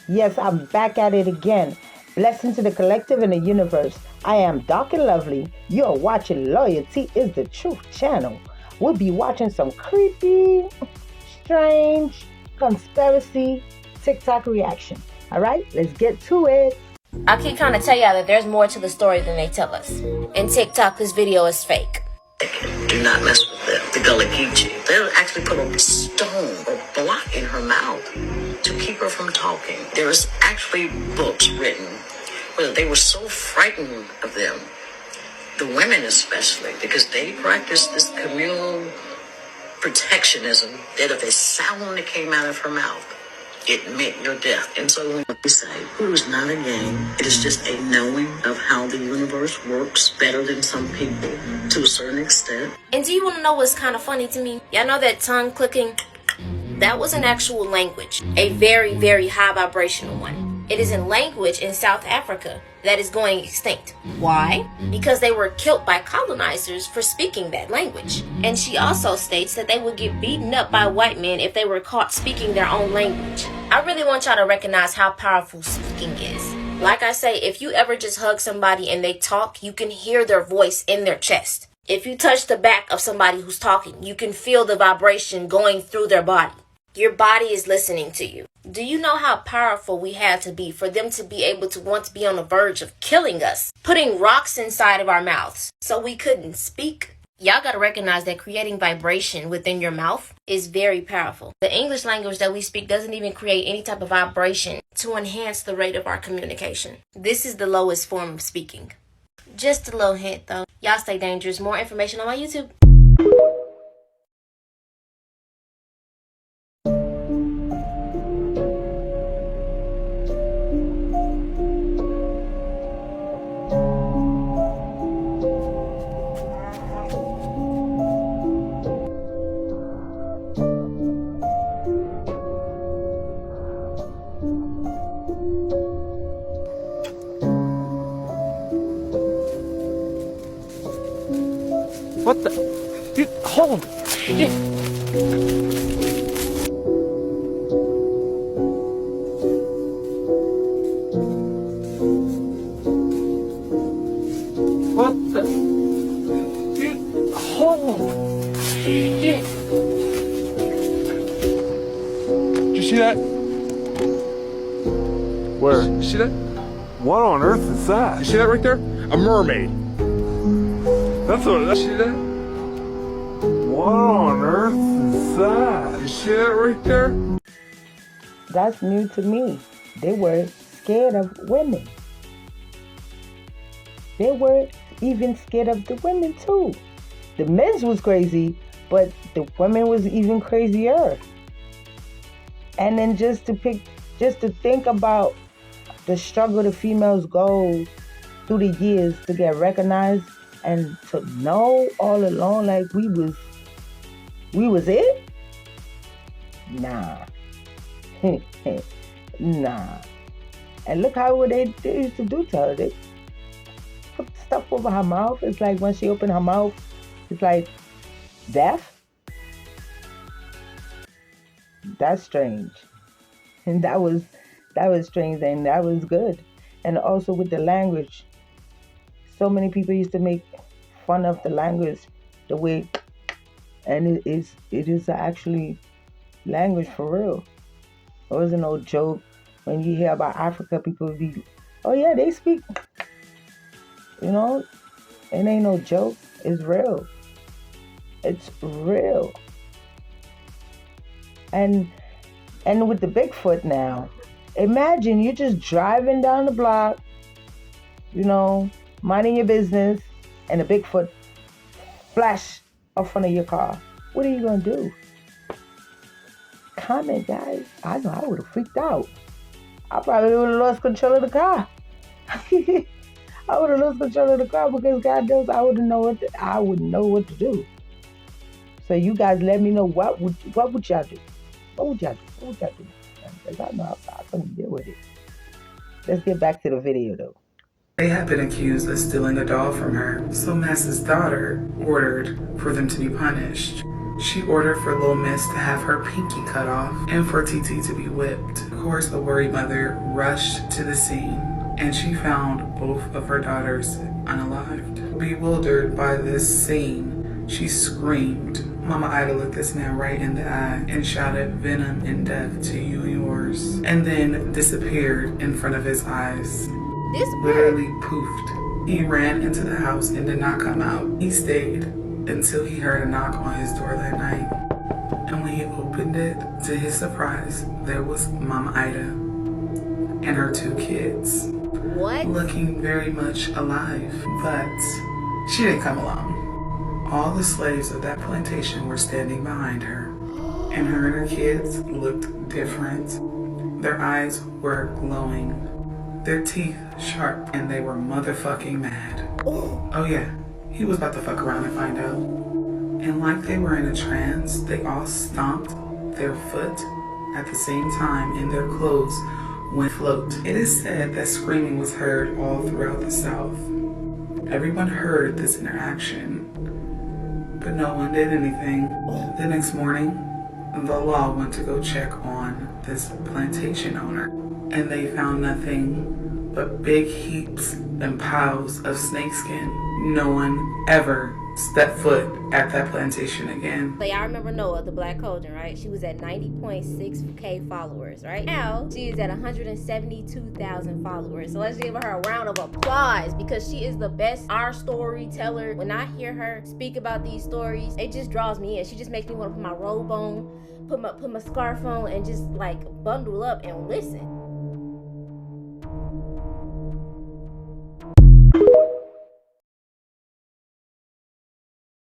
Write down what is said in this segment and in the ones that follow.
Yes, I'm back at it again. Blessing to the collective and the universe. I am Dark and Lovely. You're watching Loyalty is the Truth channel. We'll be watching some creepy, strange, conspiracy TikTok reaction. All right, let's get to it. I keep trying to tell y'all that there's more to the story than they tell us. In TikTok, this video is fake. Do not mess with the gully peachy. They'll actually put a stone or block in her mouth to keep her from talking. There was actually books written where they were so frightened of them, the women especially, because they practiced this communal protectionism that if a sound that came out of her mouth, it meant your death. And so when we say, it is not a game, it is just a knowing of how the universe works better than some people to a certain extent. And do you want to know what's kind of funny to me? Y'all know that tongue clicking? That was an actual language, a very, very high vibrational one. It is a language in South Africa that is going extinct. Why? Because they were killed by colonizers for speaking that language. And she also states that they would get beaten up by white men if they were caught speaking their own language. I really want y'all to recognize how powerful speaking is. Like I say, if you ever just hug somebody and they talk, you can hear their voice in their chest. If you touch the back of somebody who's talking, you can feel the vibration going through their body. Your body is listening to you. Do you know how powerful we had to be for them to be able to want to be on the verge of killing us, putting rocks inside of our mouths so we couldn't speak? Y'all gotta recognize that creating vibration within your mouth is very powerful. The English language that we speak doesn't even create any type of vibration to enhance the rate of our communication. This is the lowest form of speaking. Just a little hint though. Y'all stay dangerous. More information on my YouTube. What the? Dude, holy shit! What the? Dude, holy shit! Did you see that? Where? You see that? What on earth is that? You see that right there? A mermaid. That's what. You see that? What on earth is that? You see that right there? That's new to me. They were scared of women. They were even scared of the women too. The men's was crazy, but the women was even crazier. And then just to think about the struggle the females go through the years to get recognized and to know all along like we was it? Nah. Nah. And look how they used to do to her. They put stuff over her mouth. It's like when she opened her mouth, it's like death. That's strange. And that was strange and that was good. And also with the language. So many people used to make fun of the language, the way, and it is actually language for real. It wasn't no joke. When you hear about Africa, people would be, oh yeah, they speak. You know, it ain't no joke. It's real. It's real. And with the Bigfoot now, imagine you're just driving down the block, you know, minding your business, and a Bigfoot flash up front of your car. What are you gonna do? Comment, guys. I know I would have freaked out. I probably would have lost control of the car. I would have lost control of the car because God knows I wouldn't know what to do. So you guys let me know what would y'all do? What would y'all do? Because I know I couldn't deal with it. Let's get back to the video though. They have been accused of stealing a doll from her, so Mass's daughter ordered for them to be punished. She ordered for Lil Miss to have her pinky cut off and for TT to be whipped. Of course, the worried mother rushed to the scene and she found both of her daughters unalived. Bewildered by this scene, she screamed. Mama Ida looked this man right in the eye and shouted venom and death to you and yours, and then disappeared in front of his eyes. Literally poofed. He ran into the house and did not come out. He stayed until he heard a knock on his door that night. And when he opened it, to his surprise, there was Mama Ida and her 2 kids. What? Looking very much alive, but she didn't come alone. All the slaves of that plantation were standing behind her, and her kids looked different. Their eyes were glowing, their teeth sharp, and they were motherfucking mad. Oh yeah, he was about to fuck around and find out. And like they were in a trance, they all stomped their foot at the same time, and their clothes went float. It is said that screaming was heard all throughout the South. Everyone heard this interaction, but no one did anything. The next morning, the law went to go check on this plantation owner, and they found nothing but big heaps and piles of snakeskin. No one ever stepped foot at that plantation again. So y'all remember Noah, the Black Cauldron, right? She was at 90.6K followers, right? Now, she is at 172,000 followers. So let's give her a round of applause because she is the best our storyteller. When I hear her speak about these stories, it just draws me in. She just makes me want to put my robe on, put my scarf on, and just like bundle up and listen.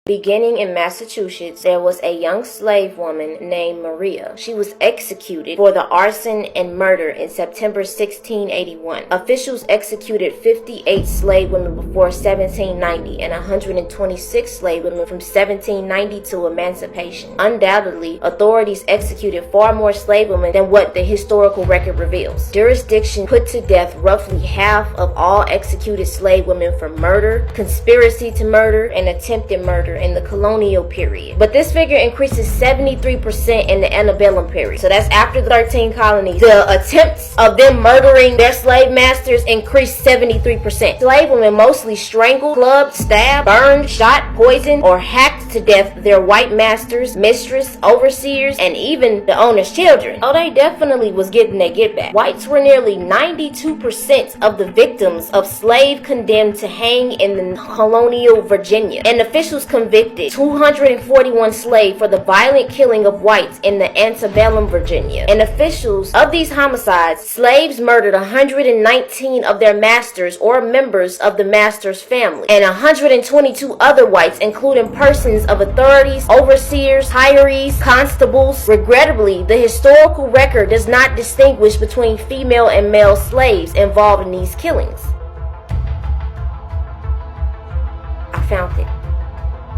Beginning in Massachusetts, there was a young slave woman named Maria. She was executed for the arson and murder in September 1681. Officials executed 58 slave women before 1790 and 126 slave women from 1790 to emancipation. Undoubtedly, authorities executed far more slave women than what the historical record reveals. Jurisdiction put to death roughly half of all executed slave women for murder, conspiracy to murder, and attempted murder in the colonial period. But this figure increases 73% in the antebellum period. So that's after the 13 colonies. The attempts of them murdering their slave masters increased 73%. Slave women mostly strangled, clubbed, stabbed, burned, shot, poisoned, or hacked to death their white masters, mistress, overseers, and even the owner's children. Oh, they definitely was getting their get back. Whites were nearly 92% of the victims of slave condemned to hang in the colonial Virginia. And officials convicted 241 slaves for the violent killing of whites in the antebellum Virginia. And officials of these homicides, slaves murdered 119 of their masters or members of the master's family, and 122 other whites, including persons of authorities, overseers, hirees, constables. Regrettably, the historical record does not distinguish between female and male slaves involved in these killings. I found it.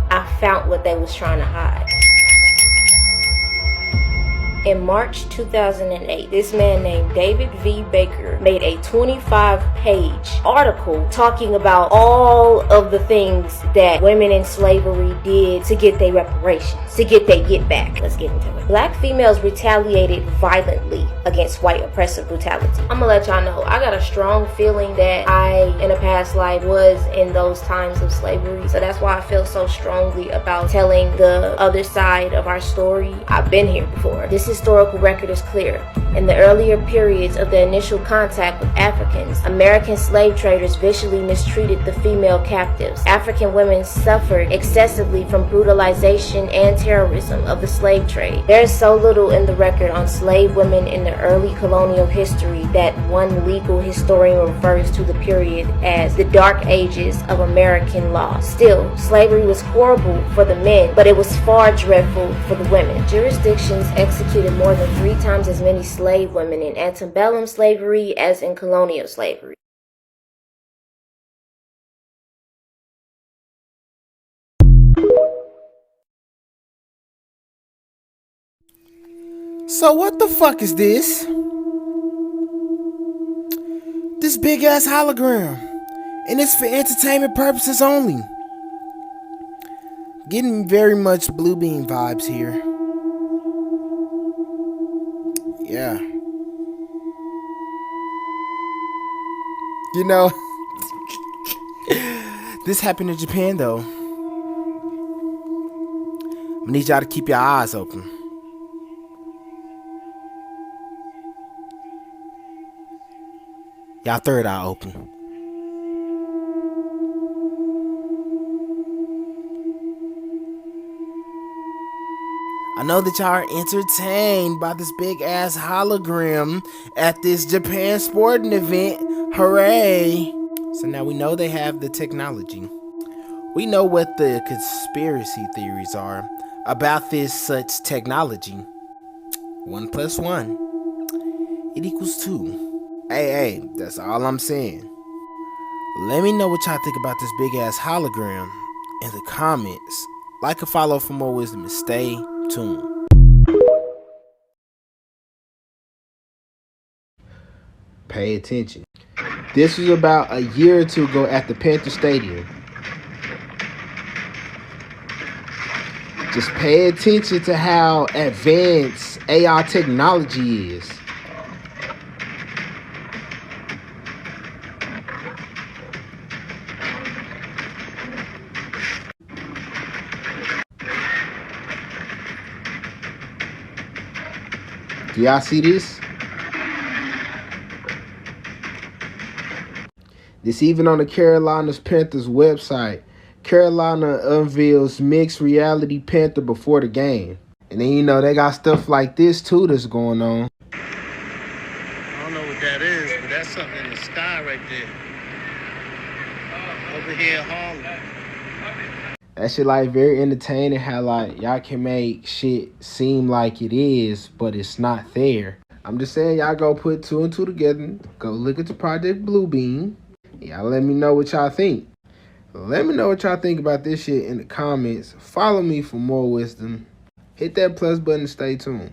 I found what they was trying to hide. In March 2008, this man named David V. Baker made a 25-page article talking about all of the things that women in slavery did to get their reparations, to get their get back. Let's get into it. Black females retaliated violently against white oppressive brutality. I'm gonna let y'all know, I got a strong feeling that I, in a past life, was in those times of slavery. So that's why I feel so strongly about telling the other side of our story. I've been here before. This historical record is clear. In the earlier periods of the initial contact with Africans, American slave traders viciously mistreated the female captives. African women suffered excessively from brutalization and terrorism of the slave trade. There is so little in the record on slave women in the early colonial history that one legal historian refers to the period as the Dark Ages of American law. Still, slavery was horrible for the men, but it was far dreadful for the women. Jurisdictions executed more than 3 times as many slave women in antebellum slavery as in colonial slavery. So what the fuck is this? This big ass hologram. And it's for entertainment purposes only. Getting very much Blue Bean vibes here. Yeah. You know, this happened in Japan though. I need y'all to keep your eyes open. Y'all third eye open. I know that y'all are entertained by this big ass hologram at this Japan sporting event. Hooray! So now we know they have the technology. We know what the conspiracy theories are about this such technology. 1 + 1, it equals 2. Hey, that's all I'm saying. Let me know what y'all think about this big ass hologram in the comments. Like and follow for more wisdom and stay tuned. Pay attention. This was about a year or two ago at the Panther Stadium. Just pay attention to how advanced AI technology is. Do y'all see this? This even on the Carolina's Panthers website. Carolina unveils mixed reality Panther before the game. And then, they got stuff like this, too, that's going on. I don't know what that is, but that's something in the sky right there. Over here in Harlem. That shit, very entertaining how, y'all can make shit seem like it is, but it's not there. I'm just saying, y'all go put 2 and 2 together. Go look at the Project Bluebeam. Y'all let me know what y'all think. Let me know what y'all think about this shit in the comments. Follow me for more wisdom. Hit that plus button and stay tuned.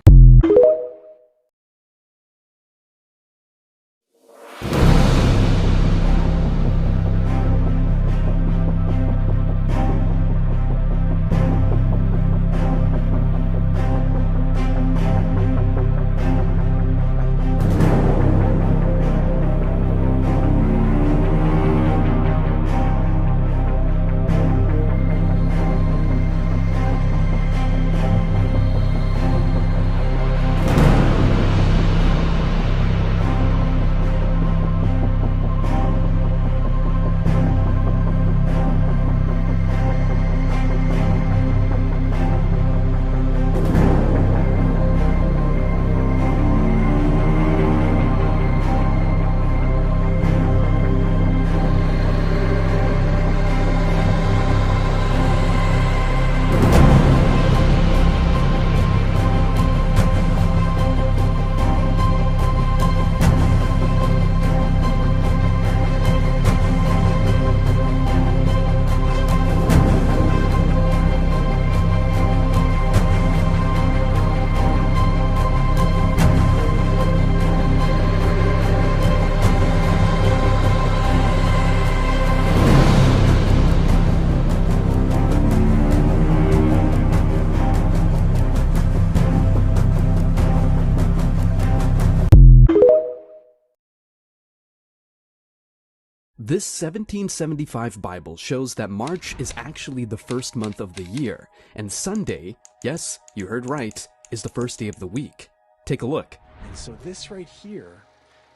This 1775 Bible shows that March is actually the first month of the year, and Sunday, yes, you heard right, is the first day of the week. Take a look. And so this right here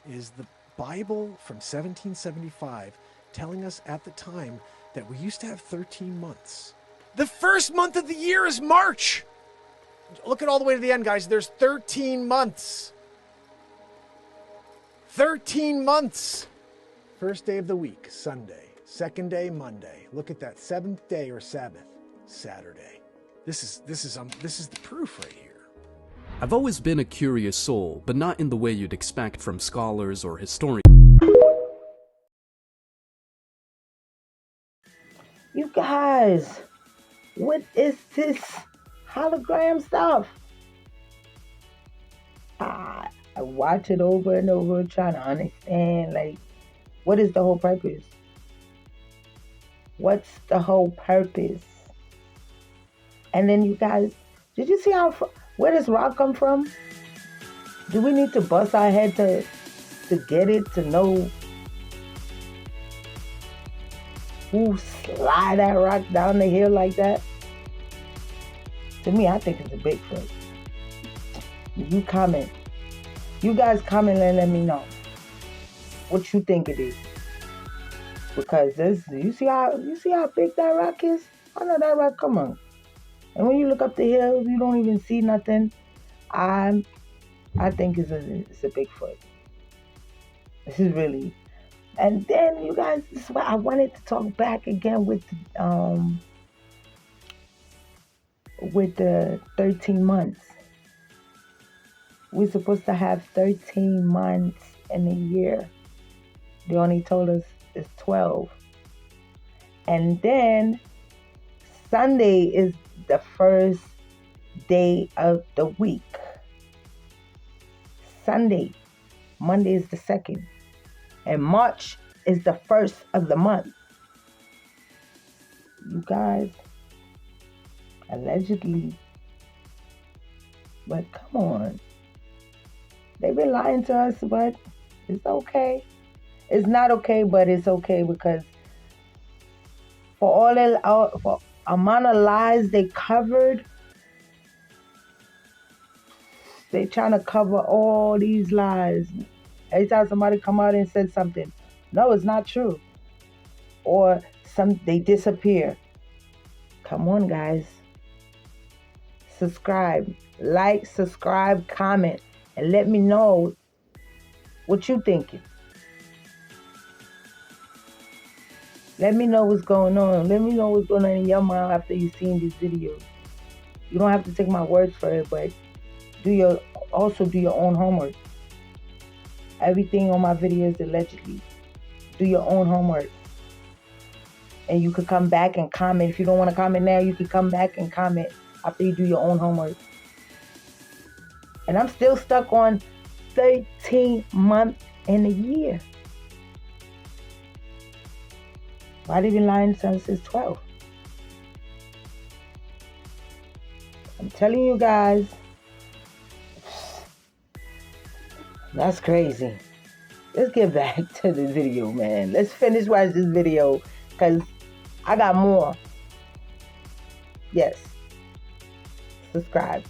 is the Bible from 1775 telling us at the time that we used to have 13 months. The first month of the year is March! Look at all the way to the end, guys. There's 13 months. 13 months! First day of the week, Sunday. Second day, Monday. Look at that. Seventh day or Sabbath, Saturday. This is the proof right here. I've always been a curious soul, but not in the way you'd expect from scholars or historians. You guys, what is this hologram stuff? I watch it over and over trying to understand, what is the whole purpose? What's the whole purpose? And then you guys, did you see where this rock come from? Do we need to bust our head to get it, to know who slide that rock down the hill like that? To me, I think it's a Bigfoot. You comment. You guys comment and let me know what you think it is. Because you see how big that rock is? I know that rock, come on. And when you look up the hill, you don't even see nothing. I think it's a Bigfoot. This is really. And then you guys, this is why I wanted to talk back again with the 13 months. We're supposed to have 13 months in a year. They only told us it's 12. And then Sunday is the first day of the week. Sunday. Monday is the second. And March is the first of the month. You guys, allegedly. But come on. They've been lying to us, but it's okay. It's not okay, but it's okay because for for amount of lies they covered, they trying to cover all these lies. Every time somebody come out and said something, no, it's not true. Or they disappear. Come on, guys. Subscribe. Like, subscribe, comment, and let me know what you thinking. Let me know what's going on. Let me know what's going on in your mind after you've seen these videos. You don't have to take my words for it, but also do your own homework. Everything on my videos allegedly. Do your own homework. And you could come back and comment. If you don't want to comment now, you can come back and comment after you do your own homework. And I'm still stuck on 13 months in a year. Why they been lying since it's 12? I'm telling you guys, that's crazy. Let's get back to the video, man. Let's finish watching this video because I got more. Yes. Subscribe.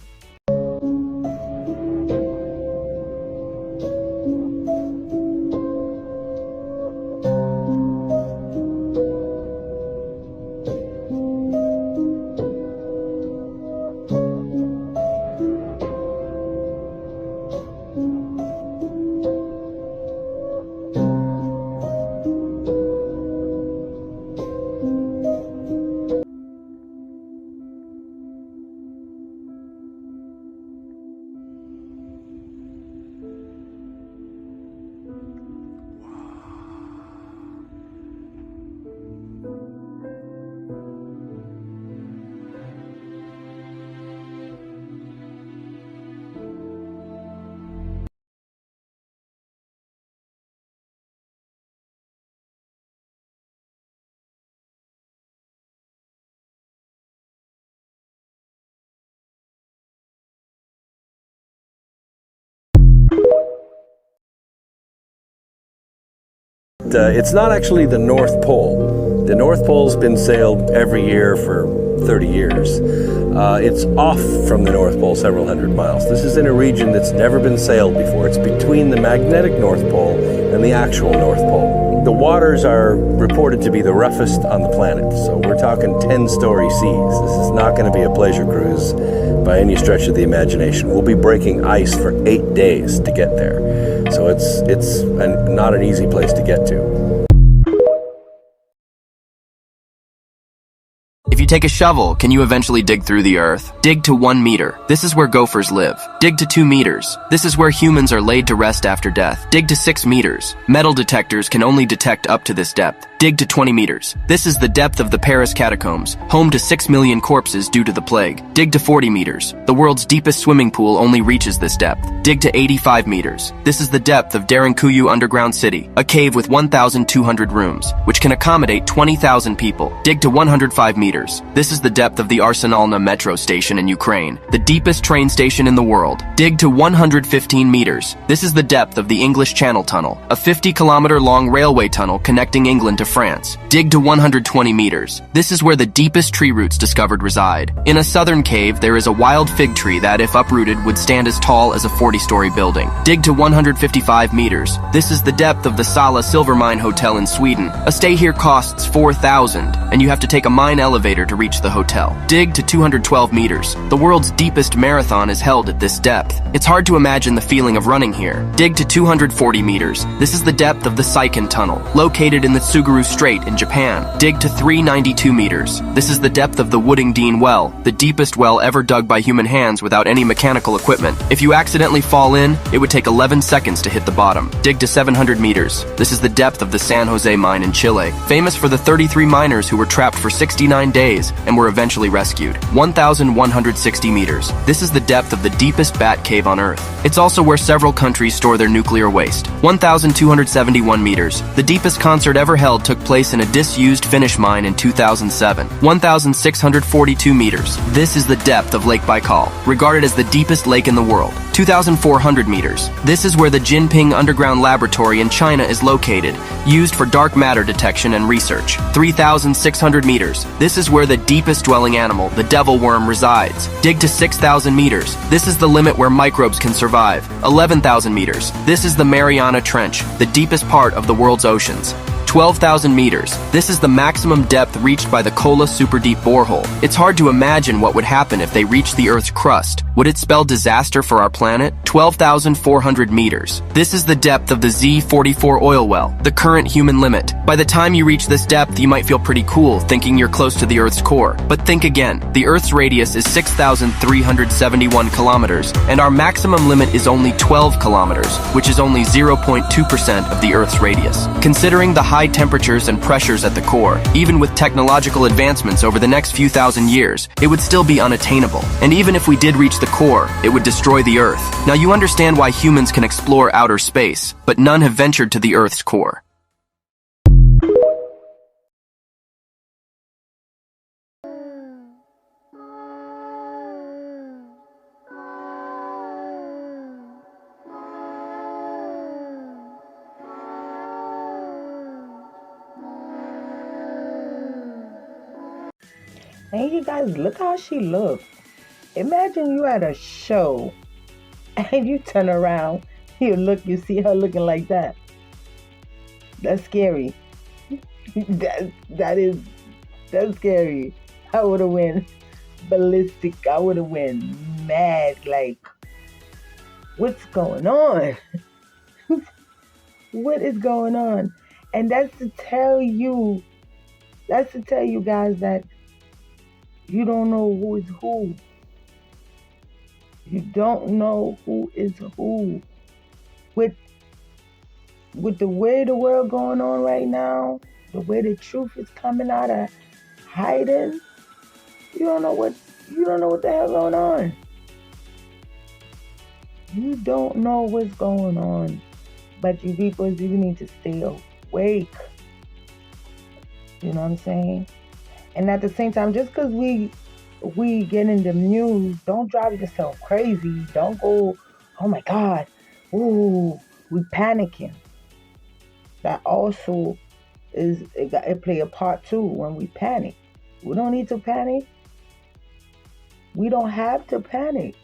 It's not actually the North Pole. The North Pole's been sailed every year for 30 years. It's off from the North Pole several hundred miles. This is in a region that's never been sailed before. It's between the magnetic North Pole and the actual North Pole. The waters are reported to be the roughest on the planet, so we're talking 10-story seas. This is not going to be a pleasure cruise by any stretch of the imagination. We'll be breaking ice for 8 days to get there. So it's not an easy place to get to. If you take a shovel, can you eventually dig through the earth? Dig to 1 meter. This is where gophers live. Dig to 2 meters. This is where humans are laid to rest after death. Dig to 6 meters. Metal detectors can only detect up to this depth. Dig to 20 meters. This is the depth of the Paris catacombs, home to 6 million corpses due to the plague. Dig to 40 meters. The world's deepest swimming pool only reaches this depth. Dig to 85 meters. This is the depth of Derinkuyu Underground City, a cave with 1,200 rooms, which can accommodate 20,000 people. Dig to 105 meters. This is the depth of the Arsenalna metro station in Ukraine, the deepest train station in the world. Dig to 115 meters. This is the depth of the English Channel Tunnel, a 50-kilometer long railway tunnel connecting England to France. Dig to 120 meters. This is where the deepest tree roots discovered reside. In a southern cave, there is a wild fig tree that, if uprooted, would stand as tall as a 40-story building. Dig to 155 meters. This is the depth of the Sala Silver Mine Hotel in Sweden. A stay here costs 4,000, and you have to take a mine elevator to reach the hotel. Dig to 212 meters. The world's deepest marathon is held at this depth. It's hard to imagine the feeling of running here. Dig to 240 meters. This is the depth of the Seikan Tunnel, located in the Tsugaru Strait in Japan. Dig to 392 meters. This is the depth of the Woodingdean Well, the deepest well ever dug by human hands without any mechanical equipment. If you accidentally fall in, it would take 11 seconds to hit the bottom. Dig to 700 meters. This is the depth of the San Jose mine in Chile, famous for the 33 miners who were trapped for 69 days and were eventually rescued. 1,160 meters. This is the depth of the deepest bat cave on Earth. It's also where several countries store their nuclear waste. 1,271 meters. The deepest concert ever held took place in a disused Finnish mine in 2007. 1,642 meters. This is the depth of Lake Baikal, regarded as the deepest lake in the world. 2,400 meters. This is where the Jinping Underground Laboratory in China is located, used for dark matter detection and research. 3,600 meters. This is where the deepest dwelling animal, the devil worm, resides. Dig to 6,000 meters. This is the limit where microbes can survive. 11,000 meters. This is the Mariana Trench, the deepest part of the world's oceans. 12,000 meters. This is the maximum depth reached by the Kola Super Deep borehole. It's hard to imagine what would happen if they reached the Earth's crust. Would it spell disaster for our planet? 12,400 meters. This is the depth of the Z44 oil well, the current human limit. By the time you reach this depth, you might feel pretty cool, thinking you're close to the Earth's core. But think again. The Earth's radius is 6,371 kilometers, and our maximum limit is only 12 kilometers, which is only 0.2% of the Earth's radius. Considering the high temperatures and pressures at the core, even with technological advancements over the next few thousand years, it would still be unattainable. And even if we did reach the core, it would destroy the Earth. Now you understand why humans can explore outer space, but none have ventured to the Earth's core. And you guys, look how she looks. Imagine you at a show and you turn around, you see her looking like that. That's scary. That's scary. I would have went ballistic. I would have went mad. Like, what's going on? What is going on? And that's to tell you guys that you don't know who is who. You don't know who is who. With the way the world going on right now, the way the truth is coming out of hiding, you don't know what the hell going on. You don't know what's going on. But you people, you need to stay awake. You know what I'm saying? And at the same time, just because we get in the news, don't drive yourself crazy. Don't go, oh my God, ooh, we panicking. That also it play a part too when we panic. We don't need to panic. We don't have to panic.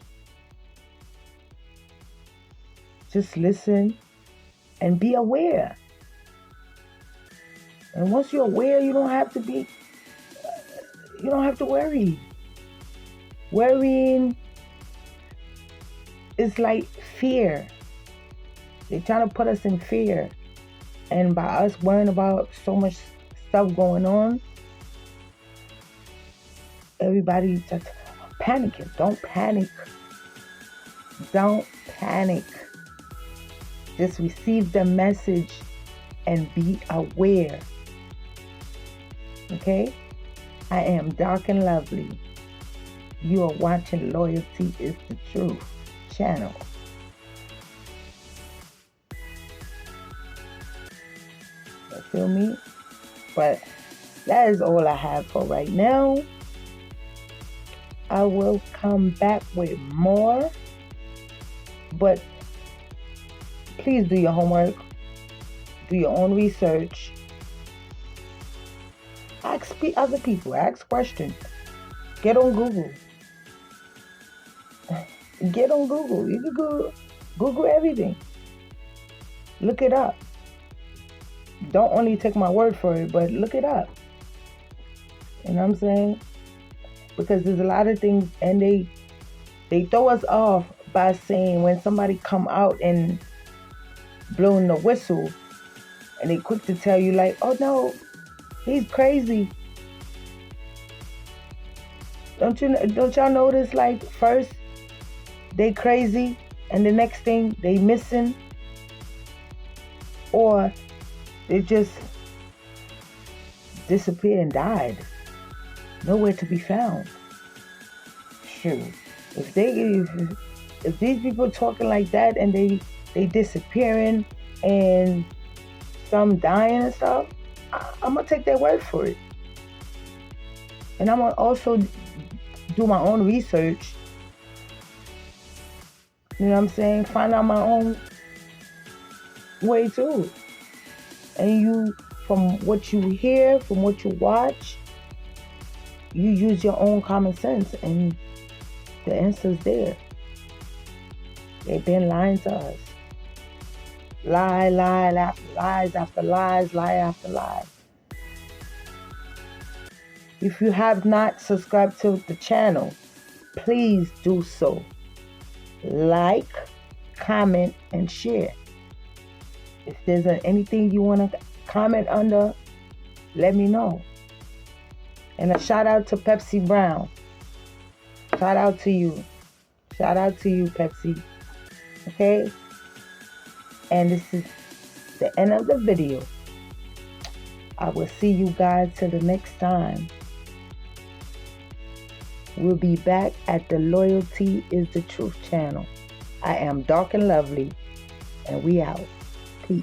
Just listen and be aware. And once you're aware, you don't have to worry. Worrying is like fear. They're trying to put us in fear. And by us worrying about so much stuff going on, everybody's just panicking. Don't panic. Don't panic. Just receive the message and be aware. Okay? I am dark and lovely. You are watching Loyalty is the Truth channel. You feel me? But that is all I have for right now. I will come back with more. But please do your homework. Do your own research. Ask other people. Ask questions. Get on Google. Get on Google. You can Google everything. Look it up. Don't only take my word for it, but look it up. You know what I'm saying? Because there's a lot of things, and they throw us off by saying when somebody come out and blowing the whistle, and they quick to tell you like, oh no, he's crazy. Don't y'all notice, like, first they crazy and the next thing they missing, or they just disappeared and died, nowhere to be found. Shoot, if these people talking like that and they disappearing and some dying and stuff, I'm gonna take their word for it, and I'm gonna also do my own research. You know what I'm saying? Find out my own way too. And you, from what you hear, from what you watch, you use your own common sense, and the answer's there. They've been lying to us. Lies after lies, lie after lie. If you have not subscribed to the channel, please do so. Like, comment, and share. If there's anything you want to comment under, let me know. And a shout out to Pepsi Brown. Shout out to you. Shout out to you, Pepsi. Okay? And this is the end of the video. I will see you guys till the next time. We'll be back at the Loyalty is the Truth channel. I am dark and lovely, and we out. Peace.